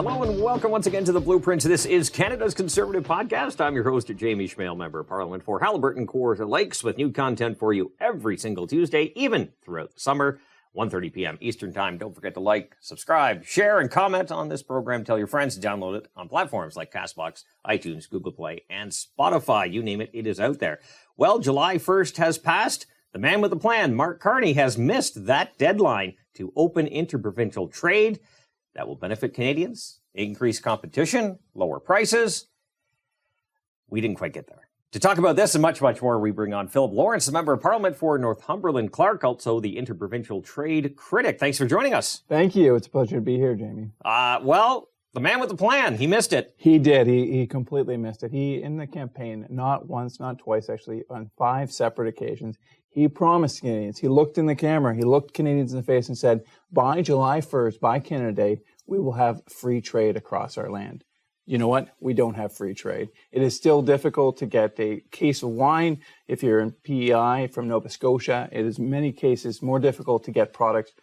Hello and welcome once again to The Blueprint. This is Canada's Conservative Podcast. I'm your host, Jamie Schmale, Member of Parliament for Haliburton Kawartha Lakes, with new content for you every single Tuesday, even throughout the summer, 1:30 p.m. Eastern Time. Don't forget to like, subscribe, share, and comment on this program. Tell your friends to download it on platforms like CastBox, iTunes, Google Play, and Spotify. You name it, it is out there. Well, July 1st has passed. The man with the plan, Mark Carney, has missed that deadline to open interprovincial trade. That will benefit Canadians, increase competition, lower prices. We didn't quite get there. To talk about this and much, much more, we bring on Philip Lawrence, a member of Parliament for Northumberland Clark, also the interprovincial trade critic. Thanks for joining us. Thank you. It's a pleasure to be here, Jamie. Well, the man with the plan, he missed it. He did. He completely missed it. He, in the campaign, not once, not twice, actually, on 5 separate occasions, he promised Canadians, he looked in the camera, he looked Canadians in the face and said, by July 1st, by Canada Day, we will have free trade across our land. You know what? We don't have free trade. It is still difficult to get a case of wine if you're in PEI from Nova Scotia. It is in many cases more difficult to get products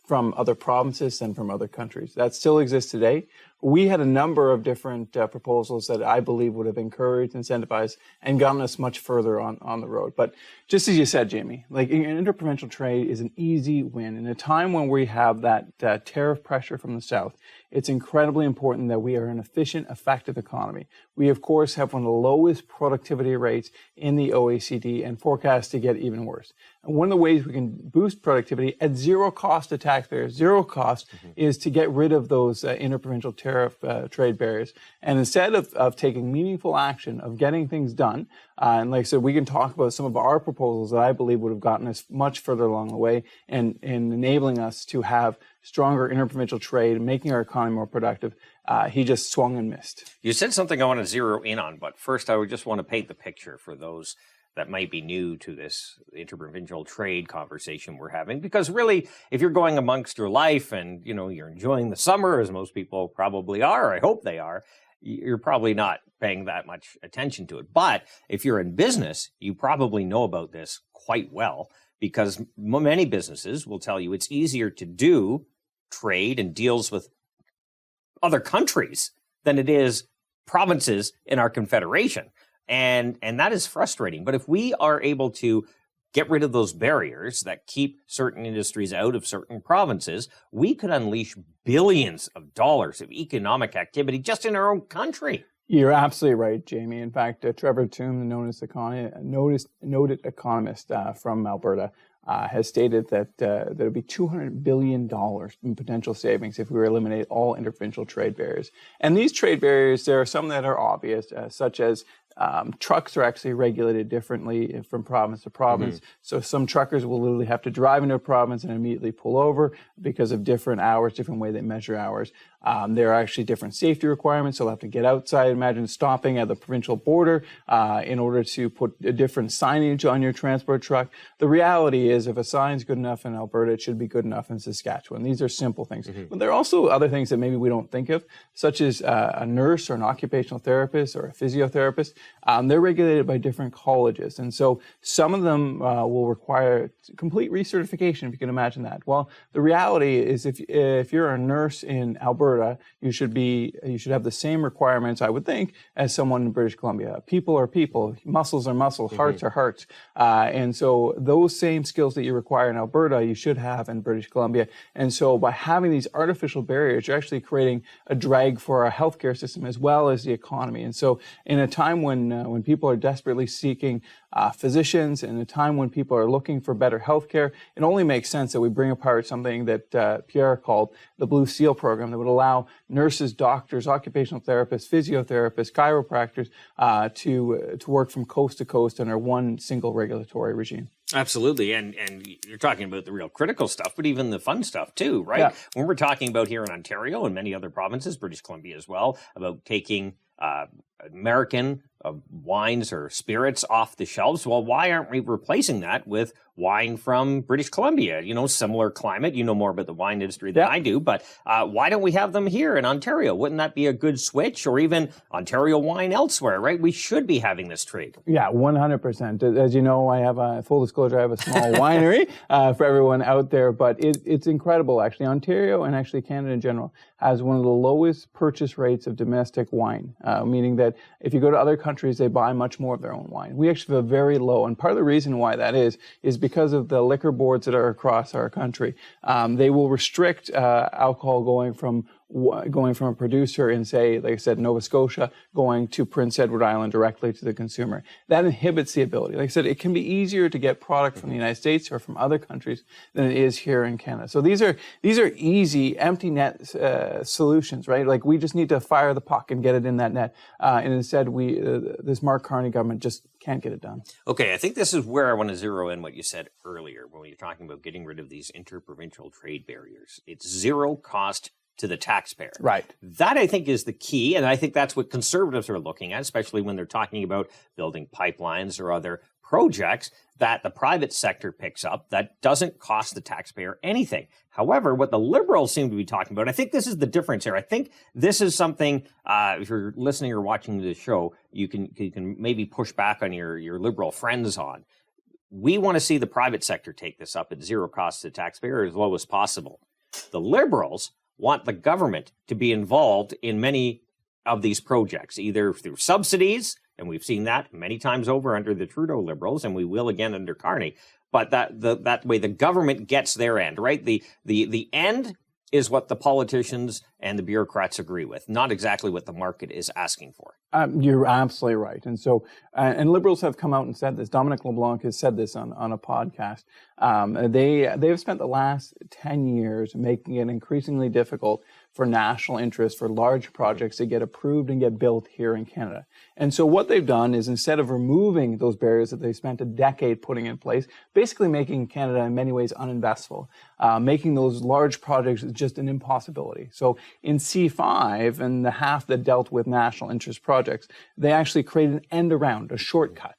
from other provinces than from other countries. That still exists today. We had a number of different proposals that I believe would have encouraged, incentivized, and gotten us much further on the road. But just as you said, Jamie, like interprovincial trade is an easy win. In a time when we have that tariff pressure from the South, it's incredibly important that we are an efficient, effective economy. We, of course, have one of the lowest productivity rates in the OECD and forecast to get even worse. And one of the ways we can boost productivity at zero cost to taxpayers, zero cost, is to get rid of those interprovincial tariff trade barriers. And instead of taking meaningful action, of getting things done, and like I said, we can talk about some of our proposals that I believe would have gotten us much further along the way and enabling us to have stronger interprovincial trade, making our economy more productive. He just swung and missed. You said something I want to zero in on, but first I would just want to paint the picture for those that might be new to this interprovincial trade conversation we're having. Because really, if you're going amongst your life and, you're enjoying the summer, as most people probably are, I hope they are, you're probably not paying that much attention to it. But if you're in business, you probably know about this quite well, because many businesses will tell you it's easier to do trade and deals with other countries than it is provinces in our confederation. And that is frustrating. But if we are able to get rid of those barriers that keep certain industries out of certain provinces, we could unleash billions of dollars of economic activity just in our own country. You're absolutely right, Jamie. In fact, Trevor Toom, the noted economist from Alberta, has stated that there would be $200 billion in potential savings if we were to eliminate all interprovincial trade barriers. And these trade barriers, there are some that are obvious, such as trucks are actually regulated differently from province to province. So some truckers will literally have to drive into a province and immediately pull over because of different hours, different way they measure hours. There are actually different safety requirements. So they'll have to get outside. Imagine stopping at the provincial border in order to put a different signage on your transport truck. The reality is, if a sign's good enough in Alberta, it should be good enough in Saskatchewan. These are simple things. But there are also other things that maybe we don't think of, such as a nurse or an occupational therapist or a physiotherapist. They're regulated by different colleges. And so some of them will require complete recertification, if you can imagine that. Well, the reality is, if you're a nurse in Alberta, you should have the same requirements, I would think, as someone in British Columbia. People are people, muscles are muscles, hearts are hearts. And so those same skills that you require in Alberta, you should have in British Columbia. And so by having these artificial barriers, you're actually creating a drag for our healthcare system as well as the economy. And so in a time when people are desperately seeking physicians, in a time when people are looking for better healthcare, it only makes sense that we bring apart something that Pierre called the Blue Seal program, that would allow nurses, doctors, occupational therapists, physiotherapists, chiropractors to work from coast to coast under one single regulatory regime. Absolutely. And you're talking about the real critical stuff, but even the fun stuff too, right? Yeah. When we're talking about here in Ontario and many other provinces, British Columbia as well, about taking American wines or spirits off the shelves. Well, why aren't we replacing that with wine from British Columbia? Similar climate. You know more about the wine industry than I do, but why don't we have them here in Ontario? Wouldn't that be a good switch? Or even Ontario wine elsewhere, right? We should be having this trade. Yeah, 100%. As you know, I have full disclosure, I have a small winery for everyone out there, but it's incredible, actually. Ontario and actually Canada in general has one of the lowest purchase rates of domestic wine, meaning that if you go to other countries, they buy much more of their own wine. We actually have a very low, and part of the reason why that is because of the liquor boards that are across our country. They will restrict alcohol going from a producer in, say, like I said, Nova Scotia, going to Prince Edward Island directly to the consumer. That inhibits the ability. Like I said, it can be easier to get product from the United States or from other countries than it is here in Canada. So these are easy, empty net solutions, right? Like we just need to fire the puck and get it in that net. And instead, this Mark Carney government just can't get it done. Okay, I think this is where I want to zero in what you said earlier when we were talking about getting rid of these interprovincial trade barriers. It's zero cost to the taxpayer. Right. That, I think, is the key, and I think that's what conservatives are looking at, especially when they're talking about building pipelines or other projects that the private sector picks up that doesn't cost the taxpayer anything. However, what the Liberals seem to be talking about, I think this is the difference here. I think this is something, if you're listening or watching the show, you can maybe push back on your Liberal friends on. We want to see the private sector take this up at zero cost to the taxpayer as low as possible. The Liberals want the government to be involved in many of these projects, either through subsidies, and we've seen that many times over under the Trudeau Liberals, and we will again under Carney, but that way the government gets their end, right? The end is what the politicians and the bureaucrats agree with, not exactly what the market is asking for. You're absolutely right. And so, and Liberals have come out and said this. Dominic LeBlanc has said this on a podcast. They've spent the last 10 years making it increasingly difficult for national interest, for large projects to get approved and get built here in Canada. And so what they've done is, instead of removing those barriers that they spent a decade putting in place, basically making Canada in many ways uninvestable, making those large projects just an impossibility. So in C5 and the half that dealt with national interest projects, they actually created an end around, a shortcut,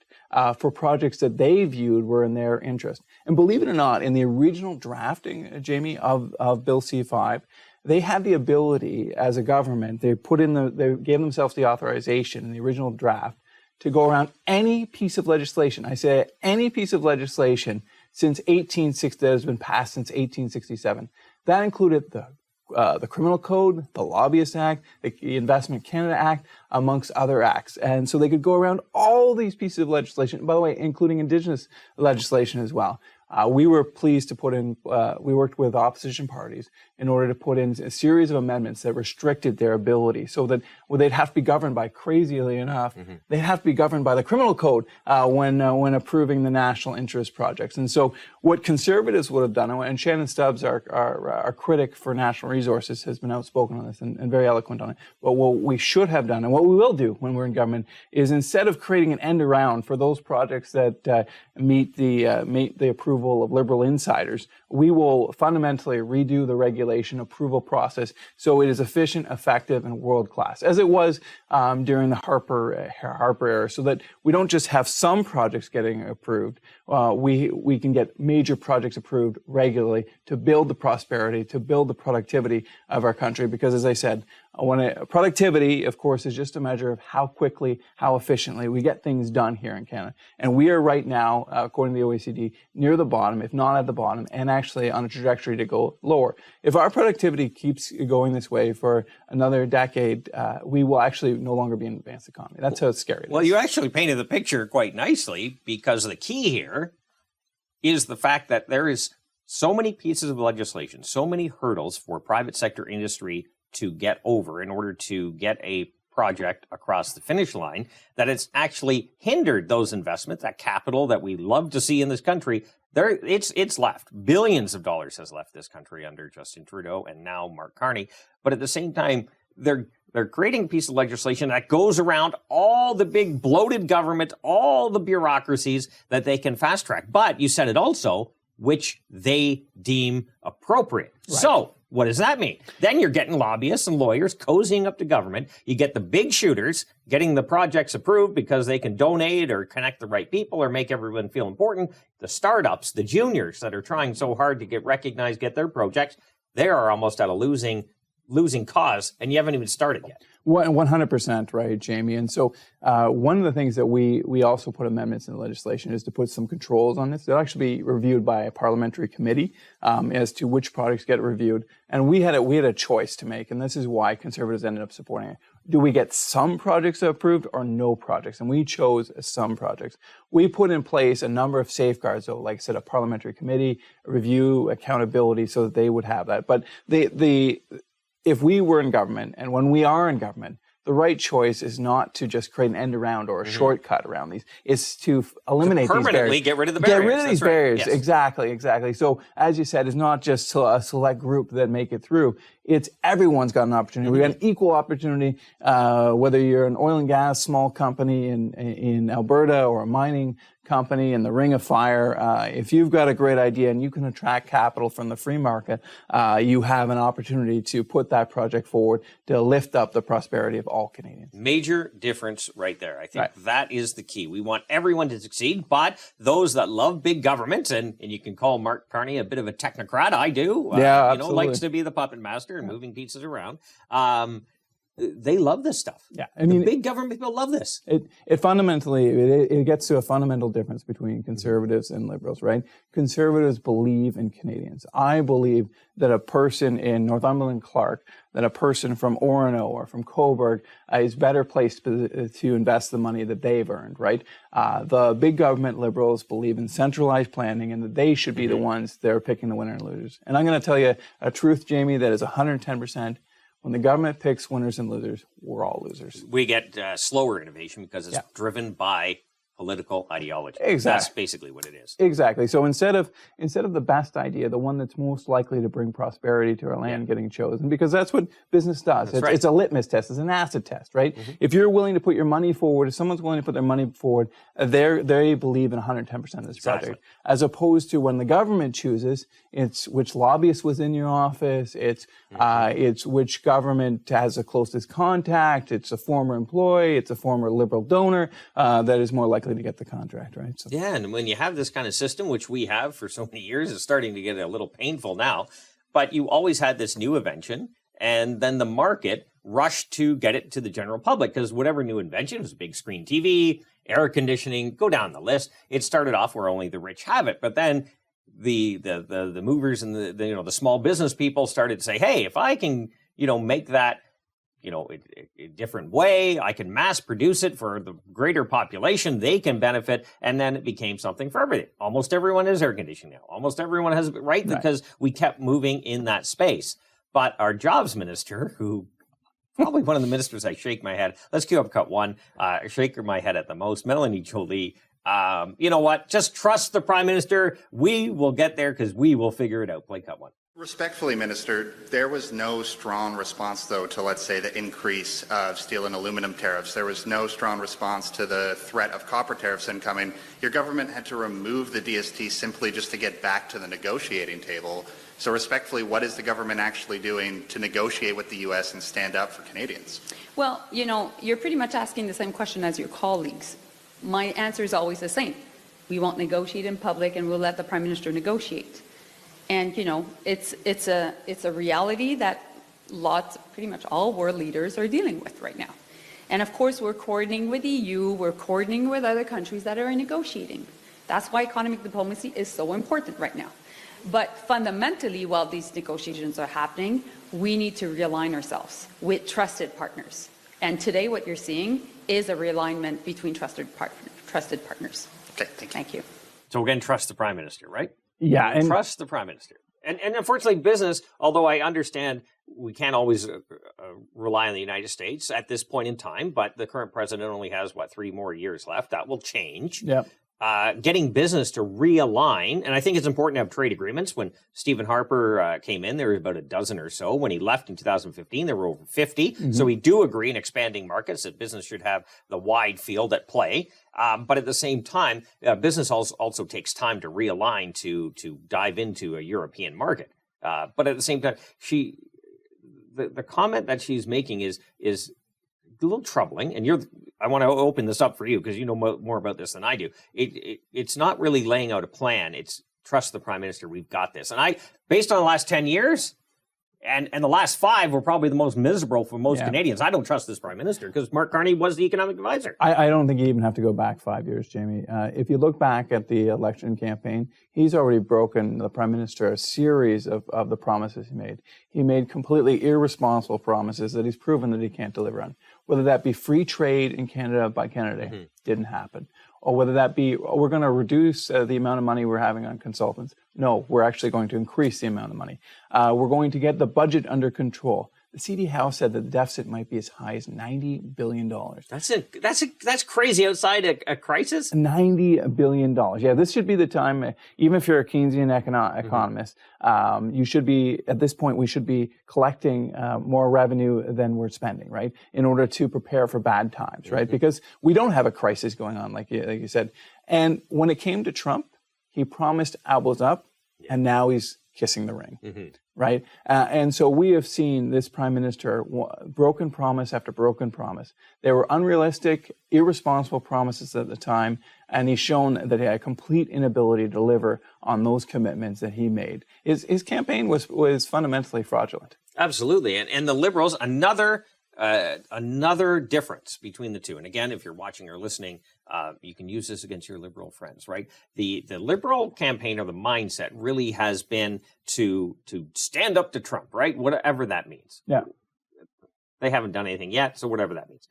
for projects that they viewed were in their interest. And believe it or not, in the original drafting, Jamie, of Bill C5, they had the ability as a government, they gave themselves the authorization in the original draft to go around any piece of legislation. I say any piece of legislation since 1860 that has been passed since 1867. That included the Criminal Code, the Lobbyist Act, the Investment Canada Act, amongst other acts. And so they could go around all these pieces of legislation, by the way, including Indigenous legislation as well. We were pleased to put in, we worked with opposition parties in order to put in a series of amendments that restricted their ability so that they'd have to be governed by, crazily enough, they'd have to be governed by the Criminal Code when approving the national interest projects. And so what conservatives would have done, and Shannon Stubbs, our critic for national resources, has been outspoken on this and very eloquent on it, but what we should have done, and what we will do when we're in government, is instead of creating an end around for those projects that meet the approval of Liberal insiders, we will fundamentally redo the regulation approval process so it is efficient, effective, and world-class, as it was during the Harper era, so that we don't just have some projects getting approved. We can get major projects approved regularly to build the prosperity, to build the productivity of our country, because, as I said, productivity, of course, is just a measure of how quickly, how efficiently we get things done here in Canada. And we are right now, according to the OECD, near the bottom, if not at the bottom, and actually on a trajectory to go lower. If our productivity keeps going this way for another decade, we will actually no longer be an advanced economy. That's how scary it is. Well, you actually painted the picture quite nicely, because the key here is the fact that there is so many pieces of legislation, so many hurdles for private sector industry to get over in order to get a project across the finish line, that it's actually hindered those investments, that capital that we love to see in this country. It's left. Billions of dollars has left this country under Justin Trudeau and now Mark Carney. But at the same time, they're creating a piece of legislation that goes around all the big bloated government, all the bureaucracies that they can fast track. But you said it also, which they deem appropriate. Right. So What does that mean? Then you're getting lobbyists and lawyers cozying up to government. You get the big shooters getting the projects approved because they can donate or connect the right people or make everyone feel important. The startups, the juniors that are trying so hard to get recognized, get their projects, they are almost at a losing cause, and you haven't even started yet. 100% right, Jamie. And so one of the things that we also put amendments in the legislation is to put some controls on this. They'll actually be reviewed by a parliamentary committee as to which projects get reviewed. And we had a choice to make, and this is why Conservatives ended up supporting it. Do we get some projects approved or no projects? And we chose some projects. We put in place a number of safeguards, though, like I said, a parliamentary committee, review, accountability, so that they would have that. But if we were in government, and when we are in government, the right choice is not to just create an end around or a shortcut around these. It's to eliminate these barriers. Permanently get rid of the barriers. Get rid of these barriers. Yes. Exactly. So, as you said, it's not just a select group that make it through. It's everyone's got an opportunity. We got an equal opportunity, whether you're an oil and gas small company in Alberta or a mining company in the Ring of Fire. If you've got a great idea and you can attract capital from the free market, you have an opportunity to put that project forward to lift up the prosperity of all Canadians. Major difference right there. I think that is the key. We want everyone to succeed, but those that love big government, and you can call Mark Carney a bit of a technocrat, I do. Absolutely. Likes to be the puppet master and moving pieces around. They love this stuff. Yeah, I mean, the big government people love this. It fundamentally, it gets to a fundamental difference between conservatives and liberals, right? Conservatives believe in Canadians. I believe that a person in Northumberland Clark, that a person from Orono or from Cobourg is better placed to invest the money that they've earned, right? The big government liberals believe in centralized planning and that they should be the ones that are picking the winners and losers. And I'm going to tell you a truth, Jamie, that is 110%. When the government picks winners and losers, we're all losers. We get slower innovation because it's driven by political ideology. Exactly. That's basically what it is. Exactly. So instead of the best idea, the one that's most likely to bring prosperity to our land getting chosen, because that's what business does. It's a litmus test. It's an acid test, right? If you're willing to put your money forward, if someone's willing to put their money forward, they believe in 110% of this project. As opposed to when the government chooses, it's which lobbyist was in your office, it's which government has the closest contact, it's a former employee, it's a former liberal donor that is more likely to get the contract, right? So. Yeah, and when you have this kind of system, which we have for so many years, it's starting to get a little painful now, but you always had this new invention, and then the market rushed to get it to the general public, because whatever new invention was big screen TV, air conditioning, go down the list. It started off where only the rich have it, but then the movers and the small business people started to say, hey, if I can, make that a different way, I can mass produce it for the greater population, they can benefit, and then it became something for everything. Almost everyone has air conditioning now. Almost everyone has it, right? Because we kept moving in that space. But our jobs minister, who probably one of the ministers I shake my head, let's cue up cut one, shake my head at the most, Melanie Jolie, you know what? Just trust the Prime Minister. We will get there because we will figure it out. Play cut one. Respectfully, Minister, there was no strong response, though, to, let's say, the increase of steel and aluminum tariffs. There was no strong response to the threat of copper tariffs incoming. Your government had to remove the DST simply just to get back to the negotiating table. So respectfully, what is the government actually doing to negotiate with the U.S. and stand up for Canadians? Well, you're pretty much asking the same question as your colleagues. My answer is always the same. We won't negotiate in public, and we'll let the Prime Minister negotiate. And, it's a reality that pretty much all world leaders are dealing with right now. And of course, we're coordinating with the EU, we're coordinating with other countries that are negotiating. That's why economic diplomacy is so important right now. But fundamentally, while these negotiations are happening, we need to realign ourselves with trusted partners. And today, what you're seeing is a realignment between trusted partners. Okay, thank you. So again, trust the Prime Minister, right? Yeah, and trust the Prime Minister. And unfortunately, business, although I understand we can't always rely on the United States at this point in time, but the current president only has, 3 more years left. That will change. Yep. Getting business to realign, and I think it's important to have trade agreements. When Stephen Harper came in, there were about a dozen or so. When he left in 2015, there were over 50. Mm-hmm. So we do agree in expanding markets that business should have the wide field at play. But at the same time, business also takes time to realign to dive into a European market. But at the same time, the comment that she's making is a little troubling. And I want to open this up for you because you know more about this than I do. It's not really laying out a plan. It's trust the Prime Minister. We've got this. And based on the last 10 years, and the last 5 were probably the most miserable for most Canadians. I don't trust this Prime Minister because Mark Carney was the economic advisor. I don't think you even have to go back 5 years, Jamie. If you look back at the election campaign, he's already broken, the Prime Minister, a series of the promises he made. He made completely irresponsible promises that he's proven that he can't deliver on. Whether that be free trade in Canada by Canada, didn't happen. Or whether that be, we're going to reduce the amount of money we're having on consultants. No, we're actually going to increase the amount of money. We're going to get the budget under control. The CD House said that the deficit might be as high as $90 billion. That's crazy outside a crisis. $90 billion. Yeah, this should be the time, even if you're a Keynesian economist, you should be, at this point, we should be collecting more revenue than we're spending, right? In order to prepare for bad times, right? Because we don't have a crisis going on, like you said. And when it came to Trump, he promised elbows up, and now he's kissing the ring, right? And so we have seen this Prime Minister broken promise after broken promise. They were unrealistic, irresponsible promises at the time, and he's shown that he had a complete inability to deliver on those commitments that he made. His campaign was fundamentally fraudulent. Absolutely, and the Liberals, another difference between the two. And again, if you're watching or listening, you can use this against your Liberal friends, right? The Liberal campaign or the mindset really has been to stand up to Trump, right? Whatever that means. Yeah. They haven't done anything yet, so whatever that means.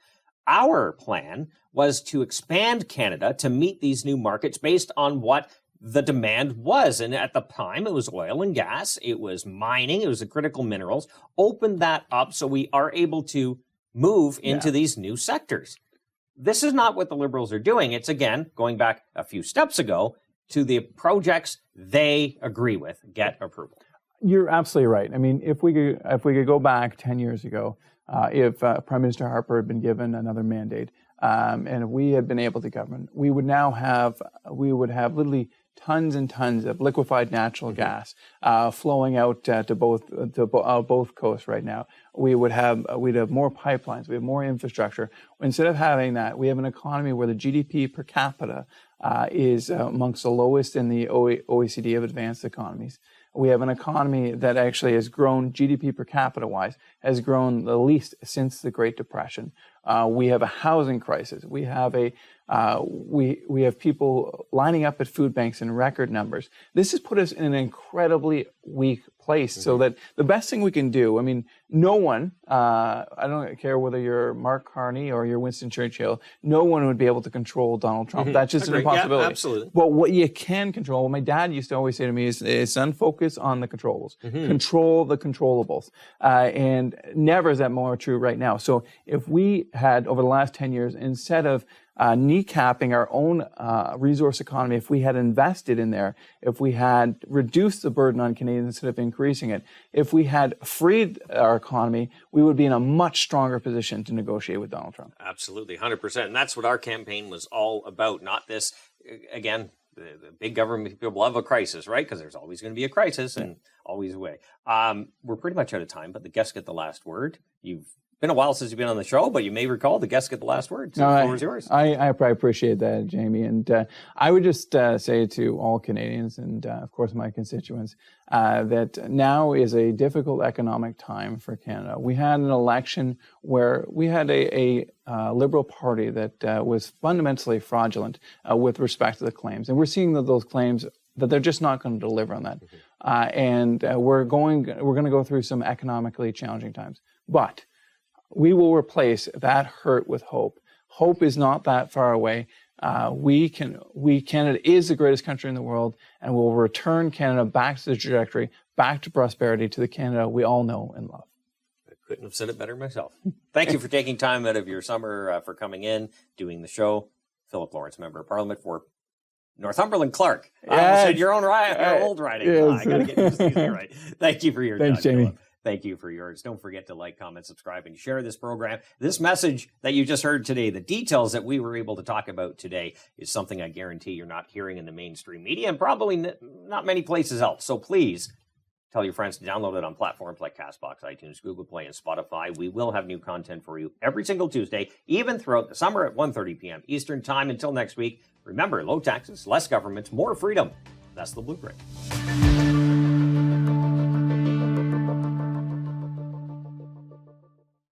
Our plan was to expand Canada to meet these new markets based on what the demand was. And at the time, it was oil and gas, it was mining, it was the critical minerals. Open that up so we are able to move into these new sectors. This is not what the Liberals are doing. It's, again, going back a few steps ago to the projects they agree with, get approval. You're absolutely right. I mean, if we could go back 10 years ago, if Prime Minister Harper had been given another mandate, and if we had been able to govern, we would have literally tons and tons of liquefied natural gas flowing out to both coasts right now. We'd have more pipelines. We have more infrastructure. Instead of having that, we have an economy where the GDP per capita is amongst the lowest in the OECD of advanced economies. We have an economy that actually has grown, GDP per capita wise, has grown the least since the Great Depression. We have a housing crisis. We have we have people lining up at food banks in record numbers. This has put us in an incredibly weak place. So that the best thing we can do, I mean, no one, I don't care whether you're Mark Carney or you're Winston Churchill, no one would be able to control Donald Trump. That's just an impossibility. Yeah, absolutely. But what you can control, what my dad used to always say to me is son, focus on the controllables. Control the controllables. And never is that more true right now. So if we had, over the last 10 years, instead of kneecapping our own resource economy, if we had invested in there, if we had reduced the burden on Canadians instead of increasing it, if we had freed our economy, we would be in a much stronger position to negotiate with Donald Trump. Absolutely, 100%. And that's what our campaign was all about. Not this, again, the big government people love a crisis, right? Because there's always going to be a crisis and always a way. We're pretty much out of time, but the guests get the last word. You've been a while since you've been on the show, but you may recall the guests get the last word. So the floor is yours. I appreciate that, Jamie. And I would just say to all Canadians and, of course, my constituents, that now is a difficult economic time for Canada. We had an election where we had a Liberal Party that was fundamentally fraudulent with respect to the claims. And we're seeing that those claims, that they're just not going to deliver on that. And we're going to go through some economically challenging times. But we will replace that hurt with hope. Hope is not that far away. Canada is the greatest country in the world, and we'll return Canada back to the trajectory, back to prosperity, to the Canada we all know and love. I couldn't have said it better myself. Thank you for taking time out of your summer for coming in, doing the show. Philip Lawrence, Member of Parliament for Northumberland Clark. I almost said your own old riding. Yes. I got to get used to these right. Thank you for your Thanks, time, Jamie. Philip. Thank you for yours. Don't forget to like, comment, subscribe, and share this program. This message that you just heard today, the details that we were able to talk about today, is something I guarantee you're not hearing in the mainstream media and probably not many places else. So please Tell your friends to download it on platforms like CastBox, iTunes, Google Play, and Spotify. We will have new content for you every single Tuesday, even throughout the summer at 1:30 p.m. Eastern Time. Until next week, remember, low taxes, less government, more freedom. That's the blueprint.